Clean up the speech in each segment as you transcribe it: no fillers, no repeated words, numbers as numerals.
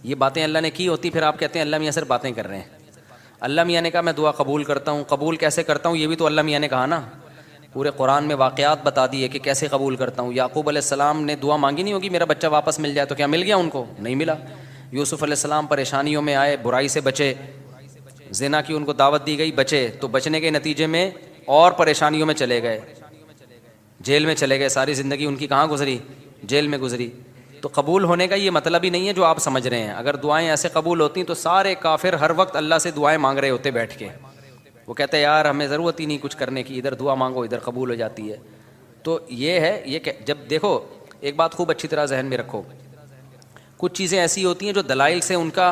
یہ باتیں اللہ نے کی ہوتی، پھر آپ کہتے ہیں اللہ میاں صرف باتیں کر رہے ہیں. اللہ میاں نے کہا میں دعا قبول کرتا ہوں. قبول کیسے کرتا ہوں یہ بھی تو اللہ میاں نے کہا نا. پورے قرآن میں واقعات بتا دیے کہ کیسے قبول کرتا ہوں. یعقوب علیہ السلام نے دعا مانگی نہیں ہوگی میرا بچہ واپس مل جائے، تو کیا مل گیا ان کو؟ نہیں ملا. یوسف علیہ السلام پریشانیوں میں آئے، برائی سے بچے، زنا کی ان کو دعوت دی گئی، بچے، تو بچنے کے نتیجے میں اور پریشانیوں میں چلے گئے، جیل میں چلے گئے. ساری زندگی ان کی کہاں گزری؟ جیل میں گزری. تو قبول ہونے کا یہ مطلب ہی نہیں ہے جو آپ سمجھ رہے ہیں. اگر دعائیں ایسے قبول ہوتی تو سارے کافر ہر وقت اللہ سے دعائیں مانگ رہے ہوتے بیٹھ کے. وہ کہتے ہیں یار ہمیں ضرورت ہی نہیں کچھ کرنے کی، ادھر دعا مانگو ادھر قبول ہو جاتی ہے. تو یہ ہے، یہ کہ جب دیکھو ایک بات خوب اچھی طرح ذہن میں رکھو، کچھ چیزیں ایسی ہوتی ہیں جو دلائل سے ان کا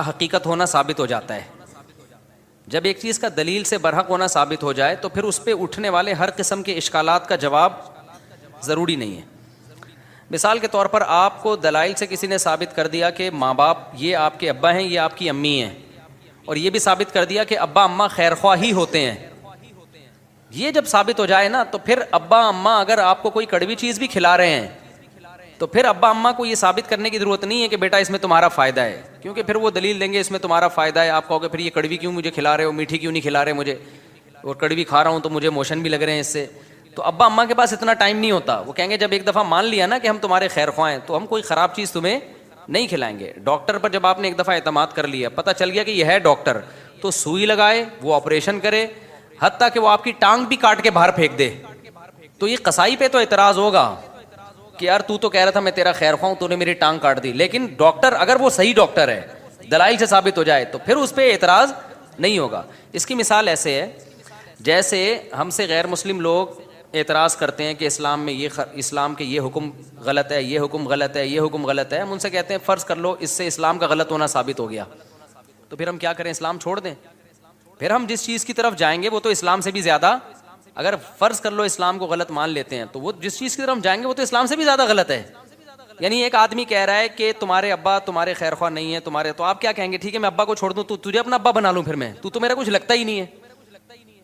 حقیقت ہونا ثابت ہو جاتا ہے. جب ایک چیز کا دلیل سے برحق ہونا ثابت ہو جائے تو پھر اس پہ اٹھنے والے ہر قسم کے اشکالات کا جواب ضروری نہیں ہے. مثال کے طور پر آپ کو دلائل سے کسی نے ثابت کر دیا کہ ماں باپ یہ آپ کے ابا ہیں، یہ آپ کی امی ہیں، اور یہ بھی ثابت کر دیا کہ ابا اماں خیر خواہ ہی ہوتے ہیں. یہ جب ثابت ہو جائے نا تو پھر ابا اماں اگر آپ کو کوئی کڑوی چیز بھی کھلا رہے ہیں تو پھر ابا اماں کو یہ ثابت کرنے کی ضرورت نہیں ہے کہ بیٹا اس میں تمہارا فائدہ ہے، کیونکہ پھر وہ دلیل دیں گے اس میں تمہارا فائدہ ہے. آپ کہو گے پھر یہ کڑوی کیوں مجھے کھلا رہے ہو، میٹھی کیوں نہیں کھلا رہے مجھے، اور کڑوی کھا رہا ہوں تو مجھے موشن بھی لگ رہے ہیں اس سے. تو ابا اماں کے پاس اتنا ٹائم نہیں ہوتا. وہ کہیں گے جب ایک دفعہ مان لیا نا کہ ہم تمہارے خیر خواہ ہیں تو ہم کوئی خراب چیز تمہیں نہیں کھلائیں گے. ڈاکٹر پر جب آپ نے ایک دفعہ اعتماد کر لیا، پتہ چل گیا کہ یہ ہے ڈاکٹر، تو سوئی لگائے، وہ آپریشن کرے، حتیٰ کہ وہ آپ کی ٹانگ بھی کاٹ کے باہر پھینک دے. تو یہ قصائی پہ تو اعتراض ہوگا کہ یار تو کہہ رہا تھا میں تیرا خیر خواہ ہوں، تو نے میری ٹانگ کاٹ دی. لیکن ڈاکٹر اگر وہ صحیح ڈاکٹر ہے، دلائل سے ثابت ہو جائے، تو پھر اس پہ اعتراض نہیں ہوگا. اس کی مثال ایسے ہے جیسے ہم سے غیر مسلم لوگ اعتراض کرتے ہیں کہ اسلام میں اسلام کے یہ حکم غلط ہے، یہ حکم غلط ہے، یہ حکم غلط ہے. ہم ان سے کہتے ہیں فرض کر لو اس سے اسلام کا غلط ہونا ثابت ہو گیا، تو پھر ہم کیا کریں؟ اسلام چھوڑ دیں؟ پھر ہم جس چیز کی طرف جائیں گے وہ تو اسلام سے بھی زیادہ، اگر فرض کر لو اسلام کو غلط مان لیتے ہیں تو وہ جس چیز کی طرف ہم جائیں گے وہ تو اسلام سے بھی زیادہ غلط ہے. یعنی ایک آدمی کہہ رہا ہے کہ تمہارے ابا تمہارے خیر خواہ نہیں ہے تمہارے، تو آپ کیا کہیں گے؟ ٹھیک ہے میں ابا کو چھوڑ دوں، تو تجھے اپنا ابا بنا لوں، پھر میں تو میرا کچھ لگتا ہی نہیں ہے.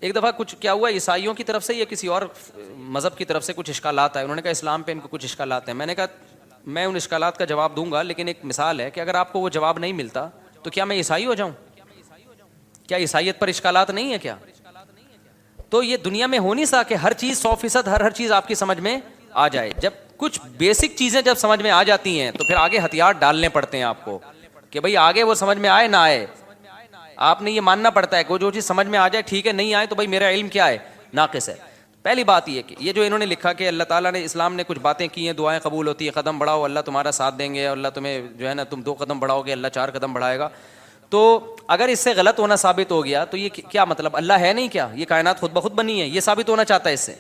ایک دفعہ کچھ کیا ہوا، عیسائیوں کی طرف سے یا کسی اور مذہب کی طرف سے کچھ اشکالات آئے. انہوں نے کہا اسلام پہ ان کو کچھ اشکالات ہیں. میں نے کہا میں ان اشکالات کا جواب دوں گا، لیکن ایک مثال ہے کہ اگر آپ کو وہ جواب نہیں ملتا تو کیا میں عیسائی ہو جاؤں؟ کیا عیسائیت پر اشکالات نہیں ہے کیا؟ تو یہ دنیا میں ہو نہیں سکتا کہ ہر چیز 100% ہر چیز آپ کی سمجھ میں آ جائے. جب کچھ بیسک چیزیں جب سمجھ میں آ جاتی ہیں تو پھر آگے ہتھیار ڈالنے پڑتے ہیں آپ کو کہ بھئی آگے وہ سمجھ میں آئے نہ آئے، آپ نے یہ ماننا پڑتا ہے کہ جو چیز سمجھ میں آ جائے ٹھیک ہے، نہیں آئے تو بھئی میرا علم کیا ہے؟ ناقص ہے. پہلی بات یہ کہ یہ جو انہوں نے لکھا کہ اللہ تعالیٰ نے اسلام نے کچھ باتیں کی ہیں، دعائیں قبول ہوتی ہیں، قدم بڑھاؤ اللہ تمہارا ساتھ دیں گے، اللہ تمہیں جو ہے نا تم 2 قدم بڑھاؤ گے اللہ 4 قدم بڑھائے گا. تو اگر اس سے غلط ہونا ثابت ہو گیا تو یہ کیا مطلب؟ اللہ ہے نہیں کیا؟ یہ کائنات خود بخود بنی ہے، یہ ثابت ہونا چاہتا ہے اس سے.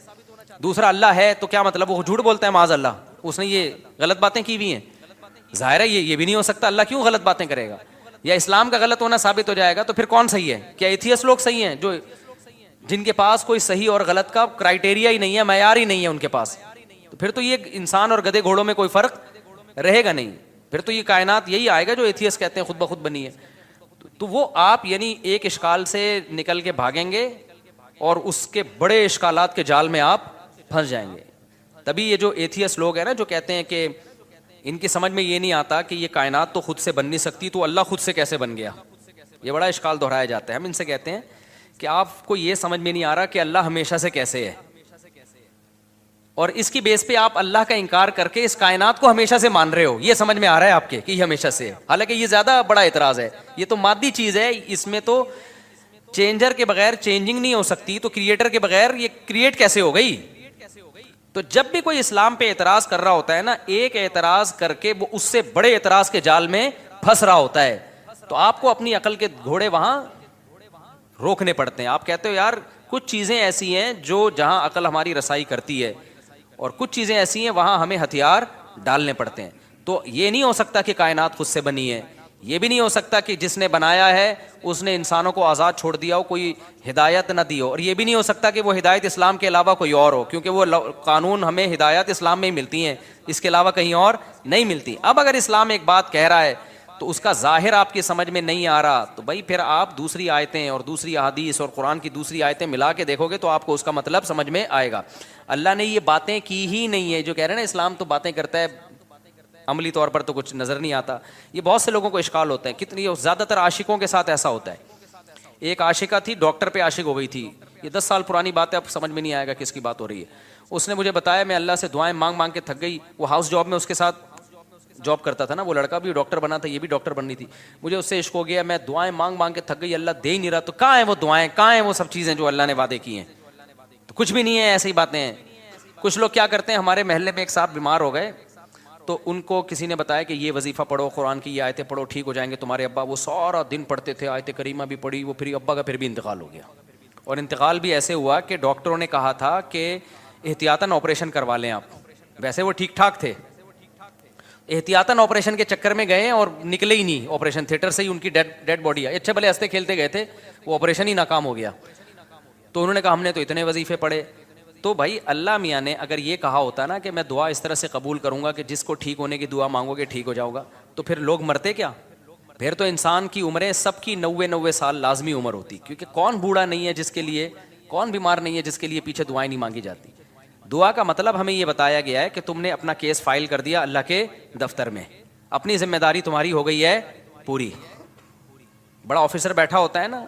دوسرا اللہ ہے تو کیا مطلب؟ وہ جھوٹ بولتا ہے معاذ اللہ، اس نے یہ غلط باتیں کی ہوئی ہیں. ظاہر ہے یہ بھی نہیں ہو سکتا، اللہ کیوں غلط باتیں کرے گا؟ یا اسلام کا غلط ہونا ثابت ہو جائے گا تو پھر کون صحیح ہے؟ کیا ایتھیس لوگ صحیح ہیں جو جن کے پاس کوئی صحیح اور غلط کا کرائٹیریا ہی نہیں ہے، معیار ہی نہیں ہے ان کے پاس؟ تو پھر تو یہ انسان اور گدھے گھوڑوں میں کوئی فرق رہے گا نہیں. پھر تو یہ کائنات یہی آئے گا جو ایتھیس کہتے ہیں خود بخود بنی ہے. تو وہ آپ یعنی ایک اشکال سے نکل کے بھاگیں گے اور اس کے بڑے اشکالات کے جال میں آپ پھنس جائیں گے. تبھی یہ جو ایتھیس لوگ ہیں نا جو کہتے ہیں کہ ان کی سمجھ میں یہ نہیں آتا کہ یہ کائنات تو خود سے بن نہیں سکتی تو اللہ خود سے کیسے بن گیا، یہ بڑا اشکال دہرایا جاتا ہے. ہم ان سے کہتے ہیں کہ آپ کو یہ سمجھ میں نہیں آ رہا کہ اللہ ہمیشہ سے کیسے ہے، اور اس کی بیس پہ آپ اللہ کا انکار کر کے اس کائنات کو ہمیشہ سے مان رہے ہو. یہ سمجھ میں آ رہا ہے آپ کے کہ یہ ہمیشہ سے ہے، حالانکہ یہ زیادہ بڑا اعتراض ہے. یہ تو مادی چیز ہے، اس میں تو چینجر کے بغیر چینجنگ نہیں ہو سکتی، تو کریٹر کے بغیر یہ کریٹ کیسے ہو گئی؟ تو جب بھی کوئی اسلام پہ اعتراض کر رہا ہوتا ہے نا، ایک اعتراض کر کے وہ اس سے بڑے اعتراض کے جال میں پھنس رہا ہوتا ہے. تو آپ کو اپنی عقل کے گھوڑے وہاں روکنے پڑتے ہیں. آپ کہتے ہو یار کچھ چیزیں ایسی ہیں جو جہاں عقل ہماری رسائی کرتی ہے، اور کچھ چیزیں ایسی ہیں وہاں ہمیں ہتھیار ڈالنے پڑتے ہیں. تو یہ نہیں ہو سکتا کہ کائنات خود سے بنی ہے، یہ بھی نہیں ہو سکتا کہ جس نے بنایا ہے اس نے انسانوں کو آزاد چھوڑ دیا ہو، کوئی ہدایت نہ دی ہو، اور یہ بھی نہیں ہو سکتا کہ وہ ہدایت اسلام کے علاوہ کوئی اور ہو، کیونکہ وہ قانون ہمیں ہدایت اسلام میں ہی ملتی ہیں، اس کے علاوہ کہیں اور نہیں ملتی. اب اگر اسلام ایک بات کہہ رہا ہے تو اس کا ظاہر آپ کی سمجھ میں نہیں آ رہا، تو بھائی پھر آپ دوسری آیتیں اور دوسری احادیث اور قرآن کی دوسری آیتیں ملا کے دیکھو گے تو آپ کو اس کا مطلب سمجھ میں آئے گا. اللہ نے یہ باتیں کی ہی نہیں ہے. جو کہہ رہے ہیں نا اسلام تو باتیں کرتا ہے، عملی طور پر تو کچھ نظر نہیں آتا. یہ بہت سے لوگوں کو اشکال ہوتا ہے, کتنی زیادہ تر عاشقوں کے ساتھ ایسا ہوتا ہے. ایک عاشقہ تھی, ڈاکٹر پہ عاشق ہو گئی تھی, یہ 10 سال پرانی بات ہے, اب سمجھ میں نہیں آئے گا کس کی بات ہو رہی ہے. اس نے مجھے بتایا, میں اللہ سے دعائیں مانگ مانگ کے تھک گئی. وہ ہاؤس جاب میں اس کے ساتھ جاب کرتا تھا نا, وہ لڑکا بھی ڈاکٹر بنا تھا, یہ بھی ڈاکٹر بننی تھی. مجھے اس سے عشق ہو گیا, میں دعائیں مانگ مانگ کے تھک گئی, اللہ دے ہی نہیں رہا. تو کہاں ہیں وہ دعائیں, کہاں ہیں وہ سب چیزیں جو اللہ نے وعدے کی ہیں؟ تو کچھ بھی نہیں ہے, ایسی ہی باتیں ہیں. کچھ لوگ کیا کرتے ہیں, ہمارے محلے میں ایک صاحب بیمار ہو گئے, تو ان کو کسی نے بتایا کہ یہ وظیفہ پڑھو, قرآن کی یہ آیتیں پڑھو, ٹھیک ہو جائیں گے تمہارے ابا. وہ سارا دن پڑھتے تھے, آیت کریمہ بھی پڑھی, وہ پھر ابا کا پھر بھی انتقال ہو گیا. اور انتقال بھی ایسے ہوا کہ ڈاکٹروں نے کہا تھا کہ احتیاطاً آپریشن کروا لیں آپ. ویسے وہ ٹھیک ٹھاک تھے, احتیاطاً آپریشن کے چکر میں گئے اور نکلے ہی نہیں آپریشن تھیٹر سے ہی, ان کی ڈیڈ باڈی ہے. اچھے بھلے ہنستے کھیلتے گئے تھے, وہ آپریشن ہی ناکام ہو گیا. تو انہوں نے کہا ہم نے تو اتنے وظیفے پڑھے. تو بھائی اللہ میاں نے اگر یہ کہا ہوتا نا کہ میں دعا اس طرح سے قبول کروں گا کہ جس کو ٹھیک ہونے کی دعا مانگو گے ٹھیک ہو جاؤ گا, تو پھر لوگ مرتے کیا؟ پھر تو انسان کی عمریں سب کی 90 سال لازمی عمر ہوتی, کیونکہ کون بوڑھا نہیں ہے جس کے لیے, کون بیمار نہیں ہے جس کے لیے پیچھے دعائیں نہیں مانگی جاتی. دعا کا مطلب ہمیں یہ بتایا گیا ہے کہ تم نے اپنا کیس فائل کر دیا اللہ کے دفتر میں, اپنی ذمہ داری تمہاری ہو گئی ہے پوری. بڑا آفیسر بیٹھا ہوتا ہے نا,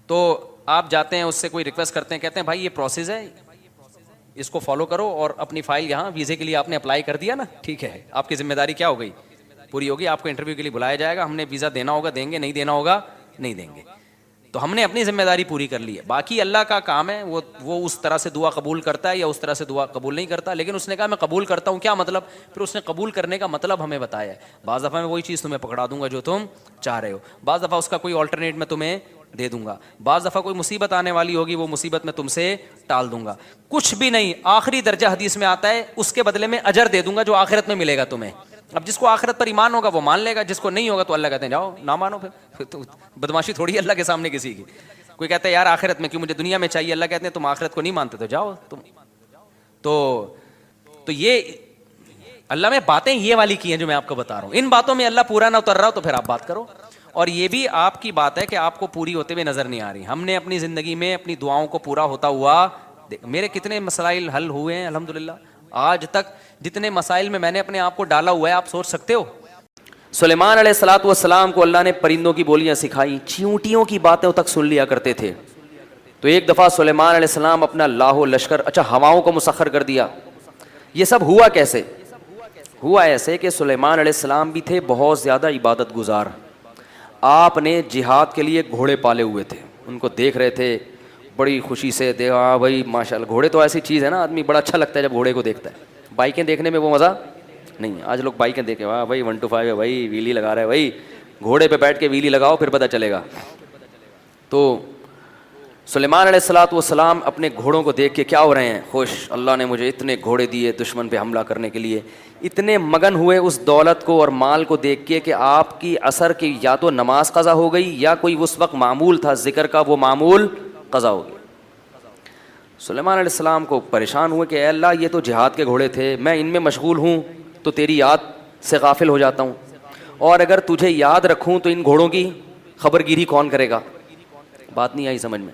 تو آپ جاتے ہیں اس سے کوئی ریکویسٹ کرتے ہیں, کہتے ہیں بھائی یہ پروسیس ہے, اس کو فالو کرو, اور اپنی فائل یہاں ویزے کے لیے آپ نے اپلائی کر دیا نا, ٹھیک ہے, آپ کی ذمہ داری کیا ہو گئی, پوری ہوگی. آپ کو انٹرویو کے لیے بلایا جائے گا, ہم نے ویزا دینا ہوگا دیں گے, نہیں دینا ہوگا نہیں دیں گے. تو ہم نے اپنی ذمہ داری پوری کر لی ہے. باقی اللہ کا کام ہے, وہ اس طرح سے دعا قبول کرتا ہے یا اس طرح سے دعا قبول نہیں کرتا. لیکن اس نے کہا میں قبول کرتا ہوں, کیا مطلب؟ پھر اس نے قبول کرنے کا مطلب ہمیں بتایا ہے. بعض دفعہ میں وہی چیز تمہیں پکڑا دوں گا جو تم چاہ رہے ہو, بعض دفعہ اس کا کوئی آلٹرنیٹ میں تمہیں دے دوں گا, بعض دفعہ کوئی مصیبت آنے والی ہوگی, وہ مصیبت میں تم سے ٹال دوں گا. کچھ بھی نہیں, آخری درجہ حدیث میں آتا ہے, اس کے بدلے میں اجر دے دوں گا جو آخرت میں ملے گا تمہیں. اب جس کو آخرت پر ایمان ہوگا وہ مان لے گا, جس کو نہیں ہوگا تو اللہ کہتے ہیں جاؤ نہ مانو. پھر تو بدماشی تھوڑی اللہ کے سامنے کسی کی. کوئی کہتا ہے یار آخرت میں کیوں, مجھے دنیا میں چاہیے. اللہ کہتے ہیں تم آخرت کو نہیں مانتے تو جاؤ تم. تو یہ اللہ میں باتیں یہ والی کی ہیں جو میں آپ کو بتا رہا ہوں. ان باتوں میں اللہ پورا نہ اتر رہا ہو تو پھر آپ بات کرو. اور یہ بھی آپ کی بات ہے کہ آپ کو پوری ہوتے ہوئے نظر نہیں آ رہی. ہم نے اپنی زندگی میں اپنی دعاؤں کو پورا ہوتا ہوا, میرے کتنے مسائل حل ہوئے ہیں الحمدللہ. آج تک جتنے مسائل میں میں نے اپنے آپ کو ڈالا ہوا ہے آپ سوچ سکتے ہو. سلیمان علیہ الصلوۃ والسلام کو اللہ نے پرندوں کی بولیاں سکھائی, چیونٹیوں کی باتیں تک سن لیا کرتے تھے. تو ایک دفعہ سلیمان علیہ السلام اپنا لاہو لشکر, ہواؤں کو مسخر کر دیا. یہ سب ہوا کیسے؟ ہوا ایسے کہ سلیمان علیہ السلام بھی تھے بہت زیادہ عبادت گزار. آپ نے جہاد کے لیے گھوڑے پالے ہوئے تھے, ان کو دیکھ رہے تھے بڑی خوشی سے. دیکھا بھائی ماشاء اللہ, گھوڑے تو ایسی چیز ہے نا, آدمی بڑا اچھا لگتا ہے جب گھوڑے کو دیکھتا ہے. بائکیں دیکھنے میں وہ مزہ نہیں ہے. آج لوگ بائکیں دیکھیں, واہ بھائی 125 ہے بھائی, ویلی لگا رہا ہے بھائی. گھوڑے پہ بیٹھ کے ویلی لگاؤ پھر پتہ چلے گا. تو سلیمان علیہ الصلوۃ والسلام اپنے گھوڑوں کو دیکھ کے کیا ہو رہے ہیں, خوش. اللہ نے مجھے اتنے گھوڑے دیے دشمن پہ حملہ کرنے کے لیے. اتنے مگن ہوئے اس دولت کو اور مال کو دیکھ کے کہ آپ کی عصر کی یا تو نماز قضا ہو گئی یا کوئی اس وقت معمول تھا ذکر کا وہ معمول قضا ہو گیا. سلیمان علیہ السلام کو پریشان ہوئے کہ اے اللہ یہ تو جہاد کے گھوڑے تھے, میں ان میں مشغول ہوں تو تیری یاد سے غافل ہو جاتا ہوں, اور اگر تجھے یاد رکھوں تو ان گھوڑوں کی خبر گیری کون کرے گا. بات نہیں آئی سمجھ میں.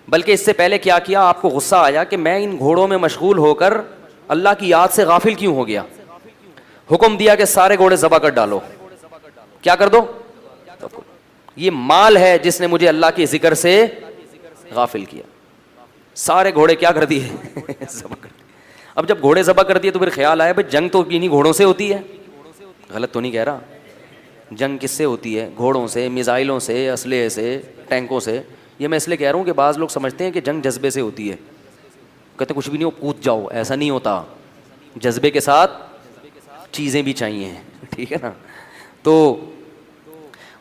بلکہ اس سے پہلے کیا کیا, آپ کو غصہ آیا کہ میں ان گھوڑوں میں مشغول ہو کر اللہ کی یاد سے غافل کیوں ہو گیا. حکم دیا کہ سارے گھوڑے ذبح کر ڈالو. کیا کر دو؟ یہ مال ہے جس نے مجھے اللہ کے ذکر سے غافل کیا. سارے گھوڑے کیا کر دیے, ذبح کر دیے. اب جب گھوڑے ذبح کر دیے تو پھر خیال آیا بھائی جنگ تو انہیں گھوڑوں سے ہوتی ہے. غلط تو نہیں کہہ رہا, جنگ کس سے ہوتی ہے؟ گھوڑوں سے, میزائلوں سے, اسلحے سے, ٹینکوں سے. یہ میں اس لیے کہہ رہا ہوں کہ بعض لوگ سمجھتے ہیں کہ جنگ جذبے سے ہوتی ہے, کہتے کچھ بھی نہیں ہو کود جاؤ. ایسا نہیں ہوتا, جذبے کے ساتھ چیزیں بھی چاہیے, ٹھیک ہے نا. تو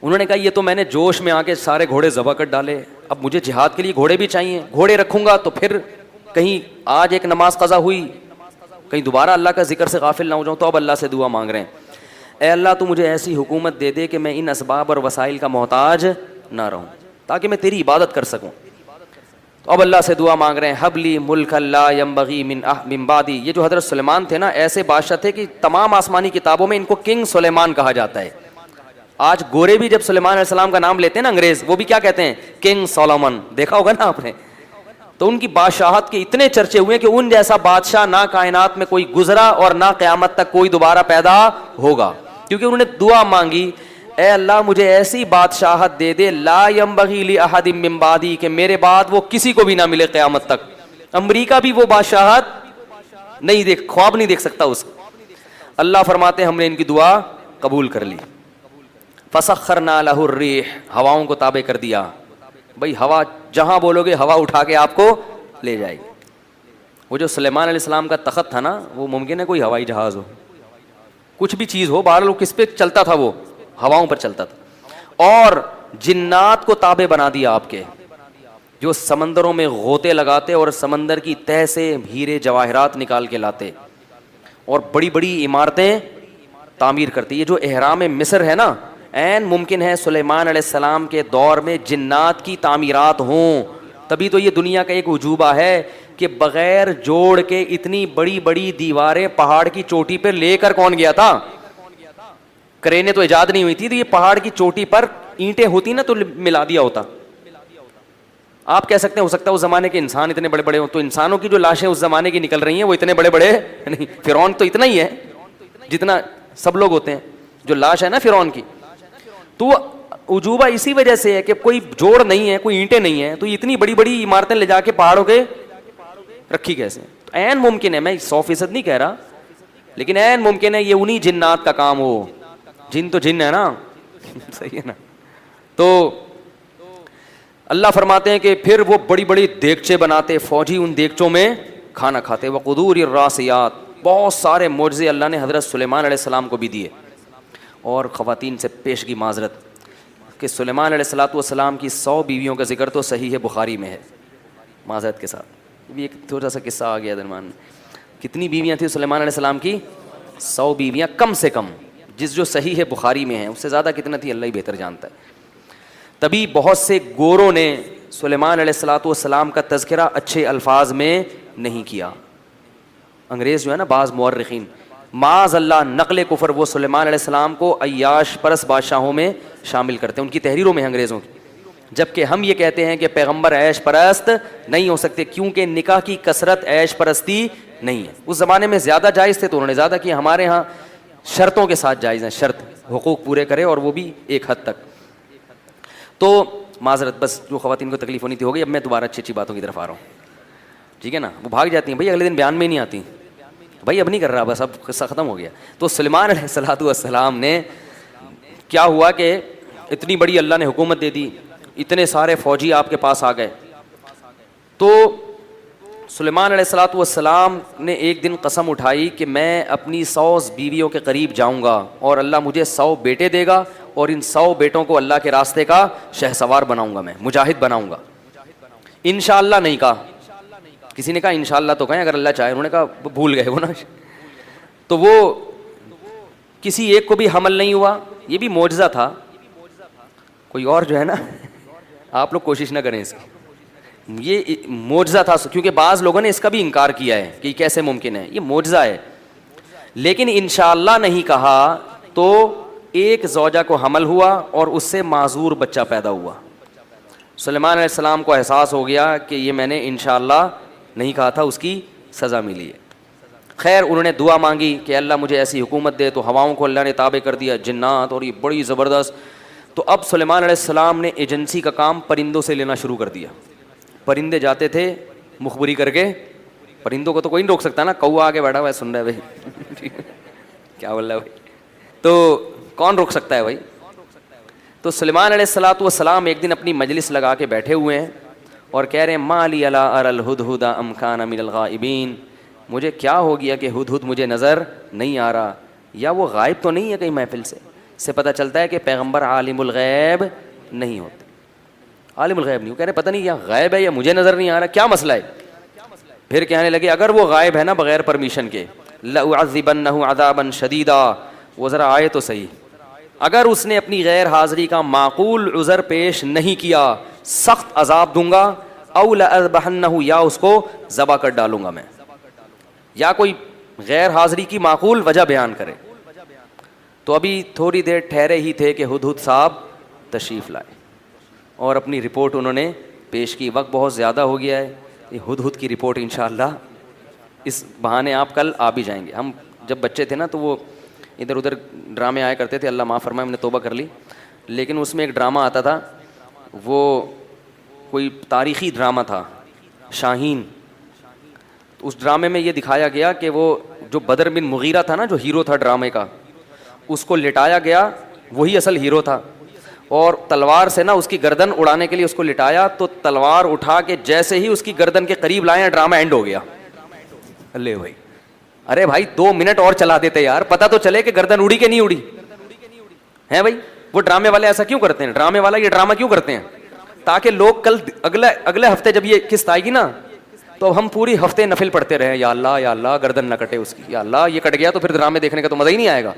انہوں نے کہا یہ تو میں نے جوش میں آ کے سارے گھوڑے ذبح کر ڈالے, اب مجھے جہاد کے لیے گھوڑے بھی چاہیے. گھوڑے رکھوں گا تو پھر کہیں آج ایک نماز قضا ہوئی, کہیں دوبارہ اللہ کا ذکر سے غافل نہ ہو جاؤں. تو اب اللہ سے دعا مانگ رہے ہیں, اے اللہ تو مجھے ایسی حکومت دے دے کہ میں ان اسباب اور وسائل کا محتاج نہ رہوں, تاکہ میں تیری عبادت کر سکوں. تو اب اللہ سے دعا مانگ رہے ہیں, حبلی ملک لا ینبغی من بعدی. یہ جو حضرت سلیمان تھے نا, ایسے بادشاہ تھے کہ تمام آسمانی کتابوں میں ان کو کنگ سلیمان کہا جاتا ہے. آج گورے بھی جب سلیمان علیہ السلام کا نام لیتے ہیں نا انگریز, وہ بھی کیا کہتے ہیں, کنگ سولومن. دیکھا ہوگا نا آپ نے. تو ان کی بادشاہت کے اتنے چرچے ہوئے کہ ان جیسا بادشاہ نہ کائنات میں کوئی گزرا اور نہ قیامت تک کوئی دوبارہ پیدا ہوگا، کیونکہ انہوں نے دعا مانگی، اے اللہ مجھے ایسی بادشاہت دے دے لا ینبغی لأحد من بعدی، کہ میرے بعد وہ کسی کو بھی نہ ملے قیامت تک۔ امریکہ بھی وہ بادشاہت نہیں خواب نہیں دیکھ سکتا اس کو۔ اللہ فرماتے ہیں ہم نے ان کی دعا قبول کر لی۔ فسخرنا لہ الریح، ہواؤں کو تابع کر دیا۔ بھائی ہوا جہاں بولو گے ہوا اٹھا کے آپ کو لے جائے گی۔ وہ جو سلیمان علیہ السلام کا تخت تھا نا، وہ ممکن ہے کوئی ہوائی جہاز ہو، کچھ بھی چیز ہو، بہرحال وہ کس پہ چلتا تھا؟ وہ ہواؤں پر چلتا تھا۔ اور جنات کو تابع بنا دیا آپ کے، جو سمندروں میں غوطے لگاتے اور سمندر کی تہ سے ہیرے جواہرات نکال کے لاتے اور بڑی بڑی عمارتیں تعمیر کرتی۔ یہ جو احرام مصر ہے نا، عین ممکن ہے سلیمان علیہ السلام کے دور میں جنات کی تعمیرات ہوں۔ تبھی تو یہ دنیا کا ایک عجوبہ ہے کہ بغیر جوڑ کے اتنی بڑی بڑی دیواریں پہاڑ کی چوٹی پہ لے کر کون گیا تھا؟ کرینے تو ایجاد نہیں ہوئی تھی، تو یہ پہاڑ کی چوٹی پر اینٹیں ہوتی نا تو ملا دیا ہوتا۔ آپ کہہ سکتے ہیں ہو سکتا ہے اس زمانے کے انسان اتنے بڑے بڑے ہوں، تو انسانوں کی جو لاشیں اس زمانے کی نکل رہی ہیں وہ اتنے بڑے بڑے نہیں۔ فرعون تو اتنا ہی ہے جتنا سب لوگ ہوتے ہیں۔ جو لاش ہے نا فرعون کی، تو عجوبہ اسی وجہ سے ہے کہ کوئی جوڑ نہیں ہے، کوئی اینٹیں نہیں ہیں، تو اتنی بڑی بڑی عمارتیں لے جا کے پہاڑوں کے رکھی کیسے؟ تو عین ممکن ہے، میں 100% نہیں کہہ رہا، لیکن عین ممکن ہے یہ انہی جنات کا کام ہو۔ جن تو جن ہے نا صحیح ہے نا۔ تو اللہ فرماتے ہیں کہ پھر وہ بڑی بڑی دیگچے بناتے، فوجی ان دیگچوں میں کھانا کھاتے۔ وقدور الراسیات، بہت سارے معجزے اللہ نے حضرت سلیمان علیہ السلام کو بھی دیے۔ اور خواتین سے پیشگی معذرت کہ سلیمان علیہ السلام کی 100 بیویوں کا ذکر تو صحیح بخاری میں ہے، معذرت کے ساتھ بھی ایک تھوڑا سا قصہ آ گیا درمیان میں۔ کتنی بیویاں تھیں سلیمان علیہ السلام کی؟ 100 بیویاں کم سے کم، جس جو صحیح بخاری میں ہے، اس سے زیادہ کتنا تھی اللہ ہی بہتر جانتا ہے۔ تبھی بہت سے گوروں نے سلیمان علیہ السلام کا تذکرہ اچھے الفاظ میں نہیں کیا۔ انگریز جو ہے نا، بعض مورخین معاذ اللہ نقل کفر وہ سلیمان علیہ السلام کو عیاش پرست بادشاہوں میں شامل کرتے ہیں، ان کی تحریروں میں انگریزوں کی، جبکہ ہم یہ کہتے ہیں کہ پیغمبر عیش پرست نہیں ہو سکتے، کیونکہ نکاح کی کثرت عیش پرستی نہیں ہے۔ اس زمانے میں زیادہ جائز تھے تو انہوں نے زیادہ کیا، ہمارے ہاں شرطوں کے ساتھ جائز ہیں، شرط حقوق پورے کرے اور وہ بھی ایک حد تک۔ تو معذرت، بس جو خواتین کو تکلیف ہونی تھی ہو گئی۔ اب میں دوبارہ اچھی اچھی باتوں کی طرف آ رہا ہوں، ٹھیک ہے نا؟ وہ بھاگ جاتی ہیں بھائی، اگلے دن بیان میں نہیں آتی، بھائی اب نہیں کر رہا، بس اب قصہ ختم ہو گیا۔ تو سلیمان علیہ السلام نے کیا ہوا کہ اتنی بڑی اللہ نے حکومت دے دی، اتنے سارے فوجی آپ کے پاس آ گئے، تو سلیمان علیہ السلام نے ایک دن قسم اٹھائی کہ میں اپنی 100 بیویوں کے قریب جاؤں گا اور اللہ مجھے 100 بیٹے دے گا، اور ان 100 بیٹوں کو اللہ کے راستے کا شہسوار بناؤں گا، میں مجاہد بناؤں گا۔ انشاءاللہ نہیں کہا، کسی نے کہا انشاءاللہ تو کہیں اگر اللہ چاہے، انہوں نے کہا بھول گئے وہ نا، تو وہ کسی ایک کو بھی حمل نہیں ہوا۔ یہ بھی معجزہ تھا، کوئی اور جو ہے نا، آپ لوگ کوشش نہ کریں اس کی، یہ معجزہ تھا، کیونکہ بعض لوگوں نے اس کا بھی انکار کیا ہے کہ یہ کیسے ممکن ہے، یہ معجزہ ہے۔ لیکن انشاءاللہ نہیں کہا تو ایک زوجہ کو حمل ہوا اور اس سے معذور بچہ پیدا ہوا۔ سلیمان علیہ السلام کو احساس ہو گیا کہ یہ میں نے انشاءاللہ نہیں کہا تھا، اس کی سزا ملی ہے۔ خیر انہوں نے دعا مانگی کہ اللہ مجھے ایسی حکومت دے، تو ہواؤں کو اللہ نے تابع کر دیا، جنات، اور یہ بڑی زبردست۔ تو اب سلیمان علیہ السلام نے ایجنسی کا کام پرندوں سے لینا شروع کر دیا۔ پرندے جاتے تھے مخبری کر کے، پرندوں کو تو کوئی نہیں روک سکتا نا، کوا آگے بیٹھا ہوا ہے سن رہا ہے بھائی کیا بول رہا ہے بھائی، تو کون روک سکتا ہے بھائی۔ تو سلیمان علیہ السلام ایک دن اپنی مجلس لگا کے بیٹھے ہوئے ہیں اور کہہ رہے ہیں ما لی الا اری الہدہد ام کان من الغائبین، مجھے کیا ہو گیا کہ ہدہد مجھے نظر نہیں آ رہا، یا وہ غائب تو نہیں ہے کہیں محفل سے پتہ چلتا ہے کہ پیغمبر عالم الغیب نہیں ہوتے، عالم الغیب نہیں، وہ کہہ رہے پتہ نہیں یا غائب ہے یا مجھے نظر نہیں آ رہا، کیا مسئلہ ہے۔ پھر کہنے لگے اگر وہ غائب ہے نا بغیر پرمیشن کے، لأعذبنہ عذابا شدیدا، وہ ذرا آئے تو صحیح، اگر اس نے اپنی غیر حاضری کا معقول عذر پیش نہیں کیا سخت عذاب دوں گا، او لأذبحنہ، یا اس کو ذبح کر ڈالوں گا میں، یا کوئی غیر حاضری کی معقول وجہ بیان کرے۔ تو ابھی تھوڑی دیر ٹھہرے ہی تھے کہ ہدہد صاحب تشریف لائے اور اپنی رپورٹ انہوں نے پیش کی۔ وقت بہت زیادہ ہو گیا ہے یہ ہدہد کی رپورٹ انشاءاللہ اس بہانے آپ کل آ بھی جائیں گے. ہم جب بچے تھے نا تو وہ ادھر ادھر ڈرامے آیا کرتے تھے, اللہ معاف فرمائے ہم نے توبہ کر لی, لیکن اس میں ایک ڈرامہ آتا تھا, وہ کوئی تاریخی ڈرامہ تھا, شاہین. اس ڈرامے میں یہ دکھایا گیا کہ وہ جو بدر بن مغیرہ تھا نا, جو ہیرو تھا ڈرامے کا, اس کو لٹایا گیا, وہی اصل ہیرو تھا, اور تلوار سے نا اس کی گردن اڑانے کے لیے اس کو لٹایا, تو تلوار اٹھا کے جیسے ہی اس کی گردن کے قریب لائے, ڈرامہ اینڈ ہو گیا. اللہ بھائی, ارے بھائی 2 منٹ اور چلا دیتے یار, پتہ تو چلے کہ گردن اڑی کہ نہیں اڑی ہے بھائی. وہ ڈرامے والے ایسا کیوں کرتے ہیں, ڈرامے والا یہ ڈرامہ کیوں کرتے ہیں, تاکہ لوگ کل اگلے ہفتے جب یہ قسط آئے گی نا تو ہم پوری ہفتے نفل پڑھتے رہیں, یا اللہ گردن نہ کٹے اس کی, یا اللہ یہ کٹ گیا تو پھر ڈرامے دیکھنے کا تو مزہ ہی نہیں آئے گا.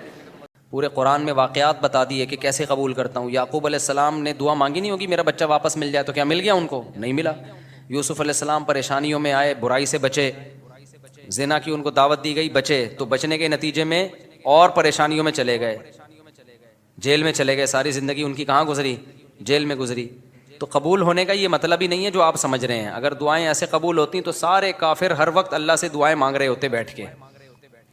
پورے قرآن میں واقعات بتا دیے کہ کیسے قبول کرتا ہوں. یعقوب علیہ السلام نے دعا مانگی نہیں ہوگی میرا بچہ واپس مل جائے, تو کیا مل گیا ان کو؟ نہیں ملا. یوسف علیہ السلام پریشانیوں میں آئے, برائی سے بچے, زنا کی ان کو دعوت دی گئی, بچے, تو بچنے کے نتیجے میں اور پریشانیوں میں چلے گئے, جیل میں چلے گئے, ساری زندگی ان کی کہاں گزری؟ جیل میں گزری. تو قبول ہونے کا یہ مطلب ہی نہیں ہے جو آپ سمجھ رہے ہیں. اگر دعائیں ایسے قبول ہوتی تو سارے کافر ہر وقت اللہ سے دعائیں مانگ رہے ہوتے بیٹھ کے,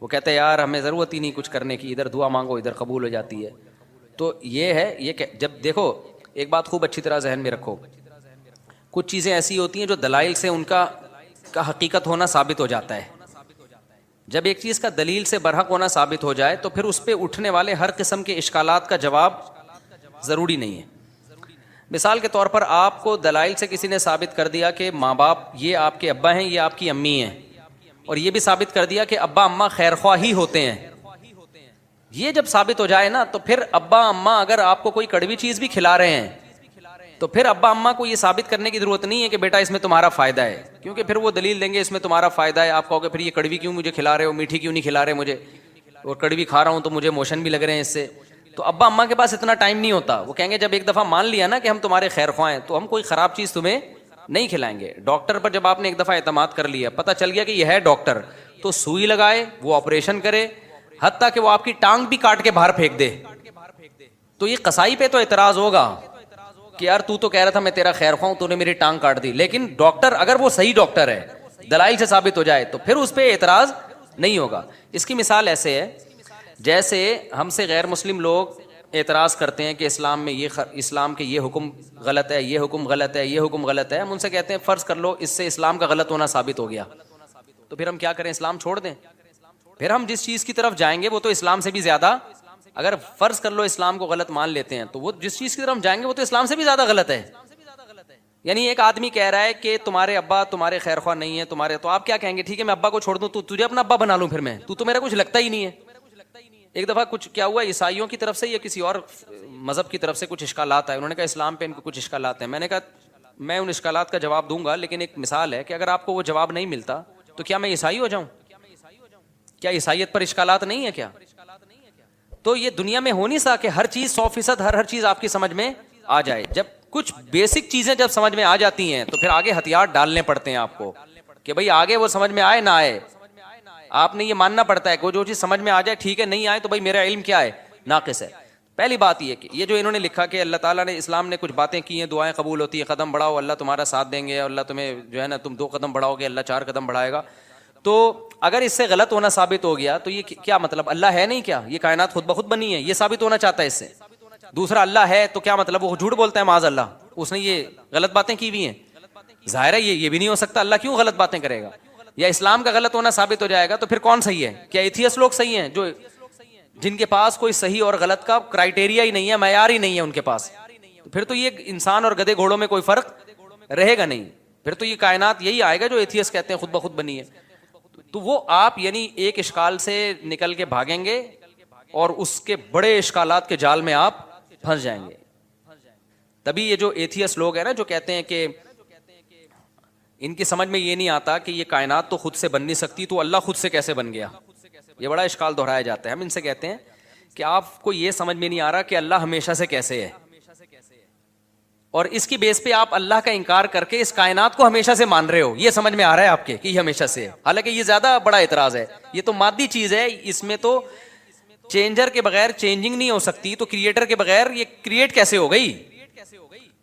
وہ کہتے ہیں یار ہمیں ضرورت ہی نہیں کچھ کرنے کی, ادھر دعا مانگو ادھر قبول ہو جاتی ہے. تو یہ ہے, یہ کہ جب دیکھو ایک بات خوب اچھی طرح ذہن میں رکھو, کچھ چیزیں ایسی ہوتی ہیں جو دلائل سے ان کا حقیقت ہونا ثابت ہو جاتا ہے. جب ایک چیز کا دلیل سے برحق ہونا ثابت ہو جائے تو پھر اس پہ اٹھنے والے ہر قسم کے اشکالات کا جواب ضروری نہیں ہے. مثال کے طور پر آپ کو دلائل سے کسی نے ثابت کر دیا کہ ماں باپ یہ آپ کے ابا ہیں, یہ آپ کی امی ہیں, اور یہ بھی ثابت کر دیا کہ ابا اماں خیر خواہ ہی ہوتے ہیں. یہ جب ثابت ہو جائے نا تو پھر ابا اماں اگر آپ کو کوئی کڑوی چیز بھی کھلا رہے ہیں تو پھر ابا اماں کو یہ ثابت کرنے کی ضرورت نہیں ہے کہ بیٹا اس میں تمہارا فائدہ ہے, کیونکہ پھر وہ دلیل دیں گے اس میں تمہارا فائدہ ہے. آپ کہو گے پھر یہ کڑوی کیوں مجھے کھلا رہے ہو, میٹھی کیوں نہیں کھلا رہے مجھے, اور کڑوی کھا رہا ہوں تو مجھے موشن بھی لگ رہے ہیں اس سے. تو ابا اماں کے پاس اتنا ٹائم نہیں ہوتا, وہ کہیں گے جب ایک دفعہ مان لیا نا کہ ہم تمہارے خیر خواہ ہیں تو ہم کوئی خراب چیز تمہیں نہیں کھلائیں گے. ڈاکٹر پر جب آپ نے ایک دفعہ اعتماد کر لیا, پتہ چل گیا کہ یہ ہے ڈاکٹر, تو سوئی لگائے, وہ آپریشن کرے, حتیٰ کہ وہ آپ کی ٹانگ بھی کاٹ کے باہر پھینک دے. تو یہ قصائی پہ تو اعتراض ہوگا کہ یار تو کہہ رہا تھا میں تیرا خیر خواہ ہوں, تو نے میری ٹانگ کاٹ دی. لیکن ڈاکٹر اگر وہ صحیح ڈاکٹر ہے, دلائل سے ثابت ہو جائے, تو پھر اس پہ اعتراض نہیں ہوگا. اس کی مثال ایسے ہے جیسے ہم سے غیر مسلم لوگ اعتراض کرتے ہیں کہ اسلام میں اسلام کے یہ حکم غلط ہے, یہ حکم غلط ہے, یہ حکم غلط ہے. ہم ان سے کہتے ہیں فرض کر لو اس سے اسلام کا غلط ہونا ثابت ہو گیا, تو پھر ہم کیا کریں, اسلام چھوڑ دیں؟ پھر ہم جس چیز کی طرف جائیں گے وہ تو اسلام سے بھی زیادہ, اگر فرض کر لو اسلام کو غلط مان لیتے ہیں تو وہ جس چیز کی طرف ہم جائیں گے وہ تو اسلام سے بھی زیادہ غلط ہے. یعنی ایک آدمی کہہ رہا ہے کہ تمہارے ابا تمہارے خیر خواہ نہیں ہے تمہارے, تو آپ کیا کہیں گے, ٹھیک ہے میں ابا کو چھوڑ دوں, تو تجھے اپنا ابا بنا لوں, پھر میں تو میرا کچھ لگتا ہی نہیں ہے. ایک دفعہ کچھ کیا ہوا, عیسائیوں کی طرف سے یا کسی اور مذہب کی طرف سے کچھ اشکالات آئے, انہوں نے کہا اسلام پہ ان کو کچھ اشکالات ہیں. میں نے کہا میں ان اشکالات کا جواب دوں گا, لیکن ایک مثال ہے کہ اگر آپ کو وہ جواب نہیں ملتا تو کیا میں عیسائی ہو جاؤں؟ کیا عیسائیت پر اشکالات نہیں ہے کیا؟ تو یہ دنیا میں ہو نہیں سکتا کہ ہر چیز 100% ہر چیز آپ کی سمجھ میں آ جائے. جب کچھ بیسک چیزیں جب سمجھ میں آ جاتی ہیں تو پھر آگے ہتھیار ڈالنے پڑتے ہیں آپ کو کہ بھئی آگے وہ سمجھ میں آئے نہ آئے, آپ نے یہ ماننا پڑتا ہے کہ جو چیز سمجھ میں آ جائے ٹھیک ہے, نہیں آئے تو بھئی میرا علم کیا ہے, ناقص ہے. پہلی بات یہ کہ یہ جو انہوں نے لکھا کہ اللہ تعالیٰ نے اسلام نے کچھ باتیں کی ہیں, دعائیں قبول ہوتی ہیں, قدم بڑھاؤ اللہ تمہارا ساتھ دیں گے, اللہ تمہیں جو ہے نا تم 2 قدم بڑھاؤ گے اللہ 4 قدم بڑھائے گا. تو اگر اس سے غلط ہونا ثابت ہو گیا تو یہ کیا مطلب, اللہ ہے نہیں کیا, یہ کائنات خود بخود بنی ہے, یہ ثابت ہونا چاہتا ہے اس سے. دوسرا اللہ ہے تو کیا مطلب, وہ جھوٹ بولتا ہے معاذ اللہ, اس نے یہ غلط باتیں کی ہوئی ہیں. ظاہر ہے یہ بھی نہیں ہو سکتا, اللہ کیوں غلط باتیں کرے گا. یا اسلام کا غلط ہونا ثابت ہو جائے گا تو پھر کون صحیح ہے, کیا ایتھیسٹ لوگ صحیح ہیں جو جن کے پاس کوئی صحیح اور غلط کا کرائٹیریا ہی نہیں ہے, معیار ہی نہیں ہے ان کے پاس, تو پھر تو یہ انسان اور گدھے گھوڑوں میں کوئی فرق رہے گا نہیں. پھر تو یہ کائنات یہی آئے گا جو ایتھیسٹ کہتے ہیں خود بخود بنی ہے. تو وہ آپ یعنی ایک اشکال سے نکل کے بھاگیں گے اور اس کے بڑے اشکالات کے جال میں آپ پھنس جائیں گے. تبھی یہ جو ایتھیسٹ لوگ ہیں نا جو کہتے ہیں کہ ان کی سمجھ میں یہ نہیں آتا کہ یہ کائنات تو خود سے بن نہیں سکتی, تو اللہ خود سے کیسے بن گیا, یہ بڑا اشکال دہرایا جاتا ہے. ہم ان سے کہتے ہیں کہ آپ کو یہ سمجھ میں نہیں آ رہا کہ اللہ ہمیشہ سے کیسے ہے, اور اس کی بیس پہ آپ اللہ کا انکار کر کے اس کائنات کو ہمیشہ سے مان رہے ہو. یہ سمجھ میں آ رہا ہے آپ کے کہ یہ ہمیشہ سے ہے, حالانکہ یہ زیادہ بڑا اعتراض ہے. یہ تو مادی چیز ہے, اس میں تو چینجر کے بغیر چینجنگ نہیں ہو سکتی, تو کریٹر کے بغیر یہ کریٹ کیسے ہو گئی.